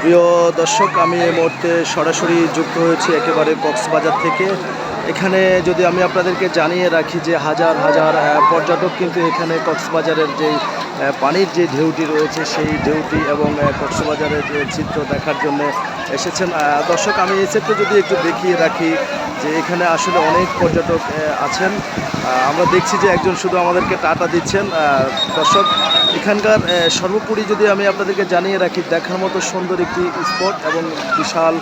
প্রিয় দর্শক, আমি এই মুহূর্তে সরাসরি যুক্ত হয়েছি একেবারে কক্সবাজার থেকে। এখানে যদি আমি আপনাদেরকে জানিয়ে রাখি যে হাজার হাজার পর্যটক কিন্তু এখানে কক্সবাজারের যেই পানির যে ঢেউটি রয়েছে সেই ঢেউটি এবং কক্সবাজারের যে চিত্র দেখার জন্য এসেছেন। দর্শক, আমি এই ক্ষেত্রে যদি একটু দেখিয়ে রাখি যে এখানে আসলে অনেক পর্যটক আছেন। আমরা দেখছি যে একজন শুধু আমাদেরকে টাটা দিচ্ছেন। দর্শক, এখানকার সর্বোপরি যদি আমি আপনাদেরকে জানিয়ে রাখি, দেখার মতো সুন্দর একটি স্পট এবং বিশাল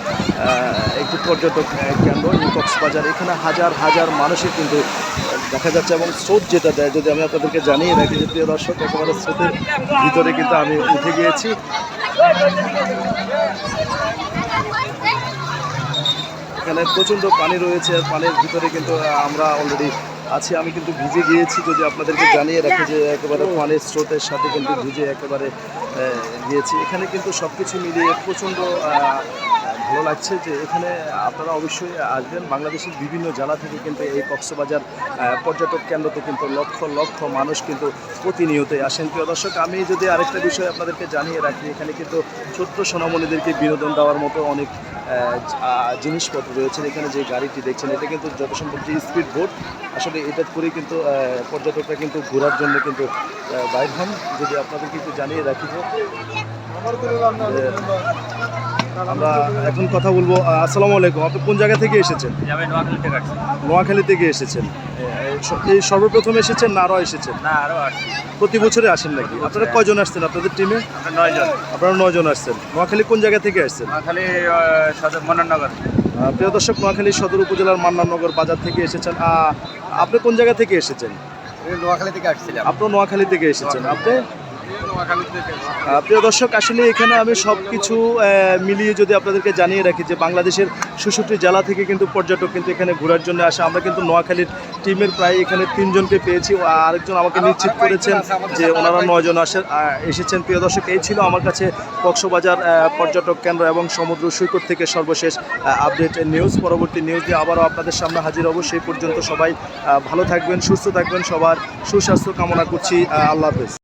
একটি পর্যটক কেন্দ্র এই কক্সবাজার। এখানে হাজার হাজার মানুষের কিন্তু দেখা যাচ্ছে এবং স্রোত যেটা দেয় যদি আমি আপনাদেরকে জানিয়ে রাখি যে প্রিয় দর্শক, একেবারে স্রোতের ভিতরে কিন্তু আমি উঠে গিয়েছি। এখানে প্রচণ্ড পানি রয়েছে, পানির ভিতরে কিন্তু আমরা অলরেডি আছি। আমি কিন্তু ভিজে গিয়েছি যদি আপনাদেরকে জানিয়ে রাখি যে একেবারে পানির স্রোতের সাথে কিন্তু ভিজে একেবারে গিয়েছি। এখানে কিন্তু সব কিছু মিলিয়ে প্রচণ্ড ভালো লাগছে যে এখানে আপনারা অবশ্যই আসবেন। বাংলাদেশের বিভিন্ন জেলা থেকে কিন্তু এই কক্সবাজার পর্যটক কেন্দ্রতে কিন্তু লক্ষ লক্ষ মানুষ কিন্তু প্রতিনিয়তই আসেন। প্রিয় দর্শক, আমি যদি আরেকটা বিষয় আপনাদেরকে জানিয়ে রাখি, এখানে কিন্তু ছোট্ট সোনামণিদেরকে বিনোদন দেওয়ার মতো অনেক জিনিসপত্র রয়েছে। এখানে যে গাড়িটি দেখছেন এটা কিন্তু যত সম্ভব যে স্পিড বোট, আসলে এটা করে কিন্তু পর্যটকরা কিন্তু ঘোরার জন্য কিন্তু বাইর হন। যদি আপনাদেরকে একটু জানিয়ে রাখি যে আমরা এখন কথা বলবো। আসসালামু আলাইকুম, আপনি কোন জায়গা থেকে এসেছেন? আমি নোয়াখালী থেকে আসছি। নোয়াখালী থেকে এসেছেন। এই সর্বপ্রথম এসেছেন না আরও এসেছেন? না, আরও আসছি। প্রতি বছরে আসেন নাকি? আপনারা কয়জন আসছেন আপনাদের টিমে? আমরা 9 জন। আপনারা 9 জন আসছেন। নোয়াখালী কোন জায়গা থেকে আসছেন? নোয়াখালী সদর মনোনগর। প্রিয় দর্শক, নোয়াখালী সদর উপজেলার মান্নাননগর বাজার থেকে এসেছেন। আপনি কোন জায়গা থেকে এসেছেন? নোয়াখালী থেকে আসছিলাম। আপনিও নোয়াখালী থেকে এসেছেন। আপনি? নোয়াখালী থেকে। প্রিয় দর্শক, আসলে এখানে আমি সব কিছু মিলিয়ে যদি আপনাদেরকে জানিয়ে রাখি যে বাংলাদেশের 66 জেলা থেকে কিন্তু পর্যটক কিন্তু এখানে ঘোরার জন্য আসে। আমরা কিন্তু নোয়াখালীর টিমের প্রায় এখানে 3 জনকে পেয়েছি। আরেকজন আমাকে নিশ্চিত করেছেন যে ওনারা 9 জন এসেছেন। প্রিয় দর্শক, এই ছিল আমার কাছে কক্সবাজার পর্যটক কেন্দ্র এবং সমুদ্র সৈকত থেকে সর্বশেষ আপডেট নিউজ। পরবর্তী নিউজ দিয়ে আবারও আপনাদের সামনে হাজির হব। সেই পর্যন্ত সবাই ভালো থাকবেন, সুস্থ থাকবেন, সবার সুস্বাস্থ্য কামনা করছি। আল্লাহ হাফেজ।